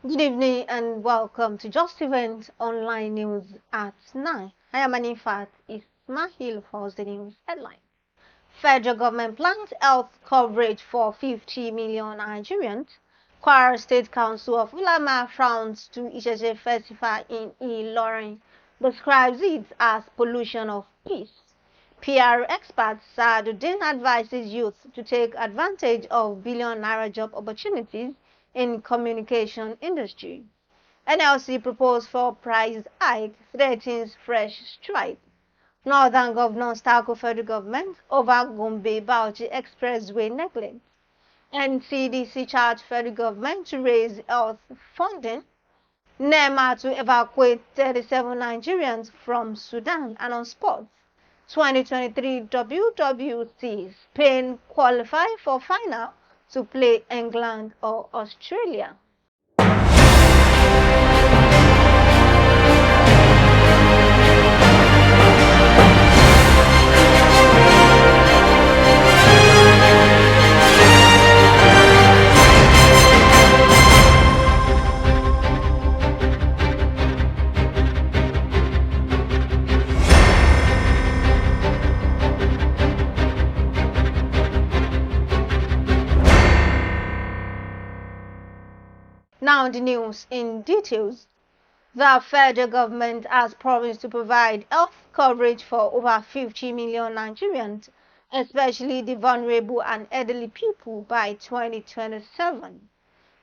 Good evening and welcome to Justeventonline News at 9. I am Anifat Ismail for the news headline. Federal government plans health coverage for 50 million Nigerians. Kwara State Council of Ulamah frowns to Isese Festival in Ilorin, describes it as pollution of peace. PR expert Saadudeen advises youth to take advantage of billion naira job opportunities in communication industry. NLC proposed for price hike threatens fresh strike. Northern governors tackle federal government over Gombe-Bauchi Expressway neglect. NCDC charged federal government to raise health funding. NEMA to evacuate 37 Nigerians from Sudan. And on sports, 2023 WWC, Spain qualify for final to play England or Australia. Now the news in details. The federal government has promised to provide health coverage for over 50 million Nigerians, especially the vulnerable and elderly people, by 2027.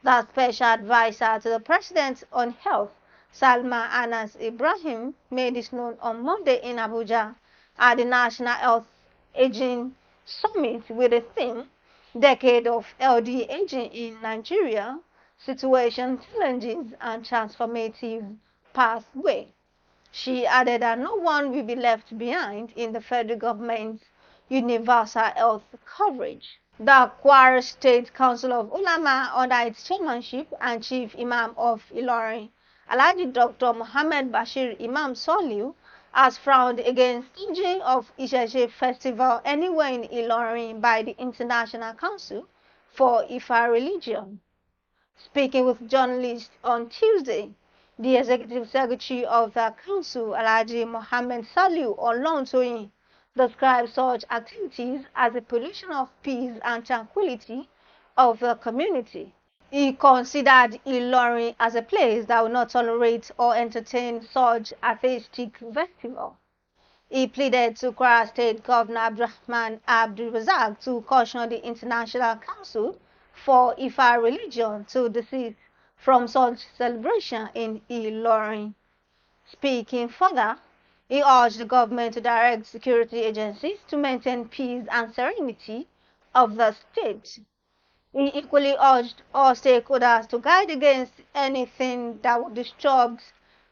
The special advisor to the President on Health, Salma Anas Ibrahim, made this known on Monday in Abuja at the National Health Aging Summit with the theme, Decade of Elderly Aging in Nigeria, Situation, Challenges, and Transformative Pathway. She added that no one will be left behind in the federal government's universal health coverage. The Kwara State Council of Ulamah, under its chairmanship and Chief Imam of Ilorin, Alhaji Dr. Muhammad Bashir Imam Soliu, has frowned against staging of Isese Festival anywhere in Ilorin by the International Council for Ifa Religion. Speaking with journalists on Tuesday, the Executive Secretary of the Council, Alhaji Mohammed Saliu Olontoyin, described such activities as a pollution of peace and tranquility of the community. He considered Ilorin as a place that will not tolerate or entertain such atheistic festival. He pleaded to Kwara State Governor Abdurrahman Abdulrazak to caution the International Council for Ifa Religion to desist from such celebration in Ilorin. Speaking further, he urged the government to direct security agencies to maintain peace and serenity of the state. He equally urged all stakeholders to guard against anything that would disturb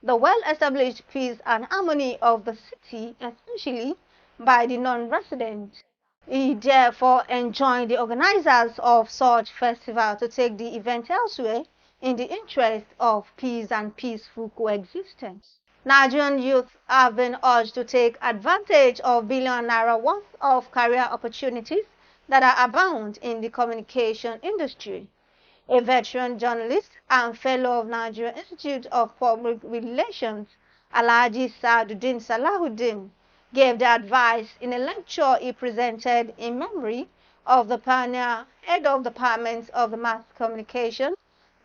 the well-established peace and harmony of the city, especially by the non-residents. He therefore enjoined the organizers of such festival to take the event elsewhere in the interest of peace and peaceful coexistence. Nigerian youth have been urged to take advantage of billion naira worth of career opportunities that are abound in the communication industry. A veteran journalist and fellow of Nigerian Institute of Public Relations, Alhaji Saadudeen Salahuddin, gave the advice in a lecture he presented in memory of the pioneer head of the Department of the Mass Communication,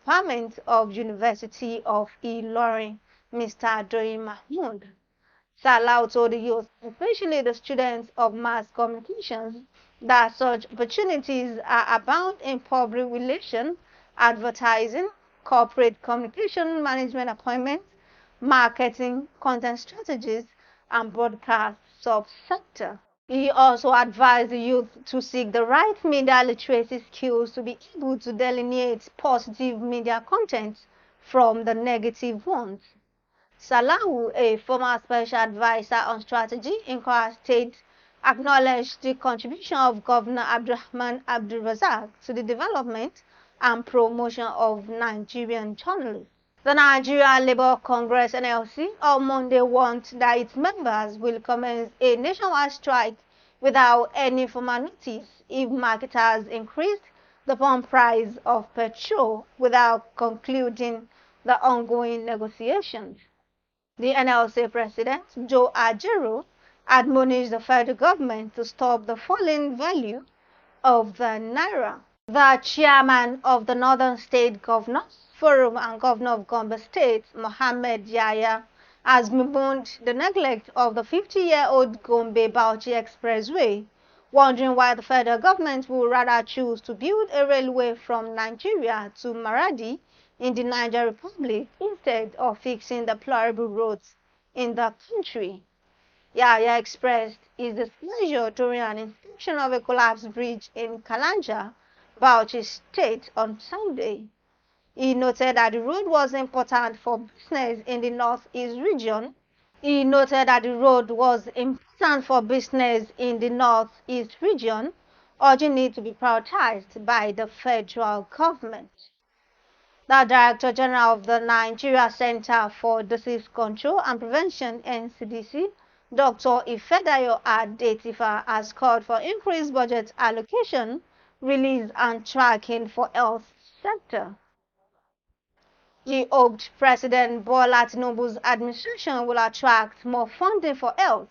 Department of University of Ilorin, Mr. Doyin Mahmood. Salah told the youth, especially the students of mass communications, that such opportunities are abound in public relations, advertising, corporate communication management appointments, marketing, content strategies, and broadcast subsector. He also advised the youth to seek the right media literacy skills to be able to delineate positive media content from the negative ones. Salahu, a former special advisor on strategy in Kwara State, acknowledged the contribution of Governor Abdurrahman Abdulrazak to the development and promotion of Nigerian journalists. The Nigeria Labour Congress (NLC) on Monday warned that its members will commence a nationwide strike without any formal notice if marketers increased the pump price of petrol without concluding the ongoing negotiations. The NLC president, Joe Ajero, admonished the federal government to stop the falling value of the Naira. The chairman of the Northern State Governors Forum and governor of Gombe State, Mohammed Yahya, has bemoaned the neglect of the 50-year-old Gombe-Bauchi Expressway, wondering why the federal government would rather choose to build a railway from Nigeria to Maradi in the Niger Republic instead of fixing the deplorable roads in the country. Yahya expressed his displeasure during an inspection of a collapsed bridge in Kalanja, Bauchi State on Sunday. He noted that the road was important for business in the northeast region. Urging it to be prioritized by the federal government. The Director General of the Nigeria Center for Disease Control and Prevention (NCDC), Dr. Ifedayo Adetifa, has called for increased budget allocation, release and tracking for health sector. He hoped President Bola Tinubu's administration will attract more funding for health,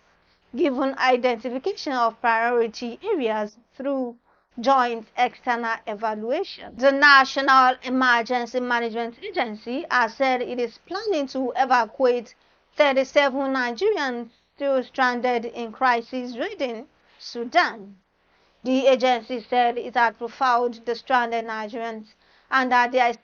given identification of priority areas through joint external evaluation. The National Emergency Management Agency has said it is planning to evacuate 37 Nigerians still stranded in crisis-ridden Sudan. The agency said it had profiled the stranded Nigerians and that they are expected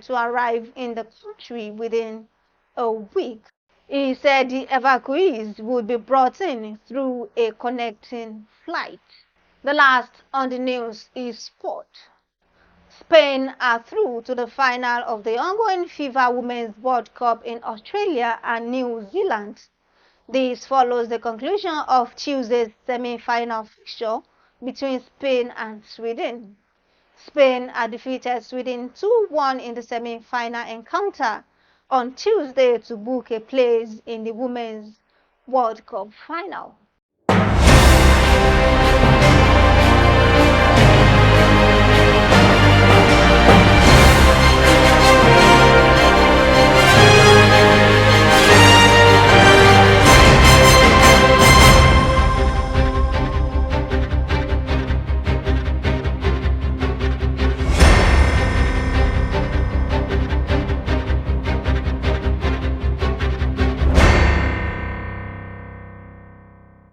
to arrive in the country within a week. He said the evacuees would be brought in through a connecting flight. The last on the news is sport. Spain are through to the final of the ongoing FIFA Women's World Cup in Australia and New Zealand. This follows the conclusion of Tuesday's semi-final fixture between Spain and Sweden. Spain had defeated Sweden 2-1 in the semi-final encounter on Tuesday to book a place in the Women's World Cup final.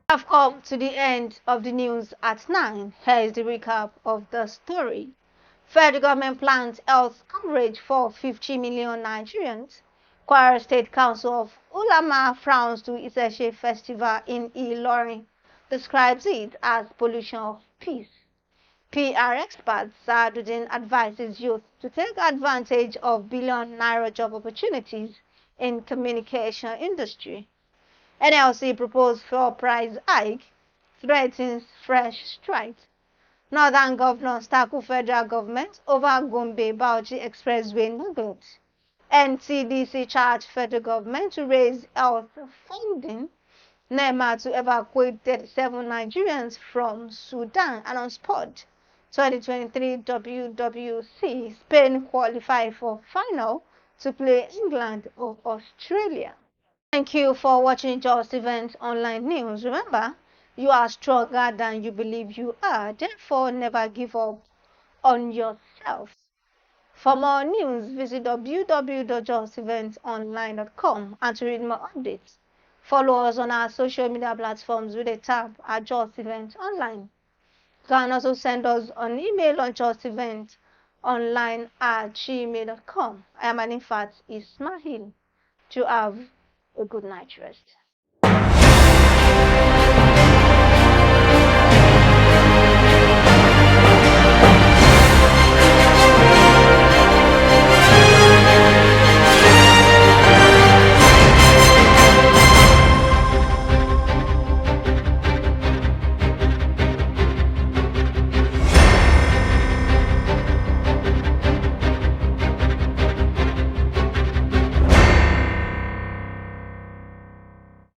Have come to the end of the news at 9. Here is the recap of the story. Fed government plans health coverage for 50 million Nigerians. Kwara State Council of Ulamah frowns to Isese Festival in Ilorin, describes it as pollution of peace. PR expert Saadudeen advises youth to take advantage of billion Naira job opportunities in communication industry. NLC proposed fuel price hike, threatens fresh strike. Northern governors tackle federal government over Gombe-Bauchi Expressway neglect. NCDC charged federal government to raise health funding. NEMA to evacuate 37 Nigerians from Sudan. And on sport, 2023 WWC, Spain qualified for final to play England or Australia. Thank you for watching Justeventonline News. Remember, you are stronger than you believe you are. Therefore, never give up on yourself. For more news, visit www.justeventonline.com and to read more updates, follow us on our social media platforms with a tab at Justeventonline. You can also send us an email on justeventonline@gmail.com. I am Anifat Ismail. To have a good night rest.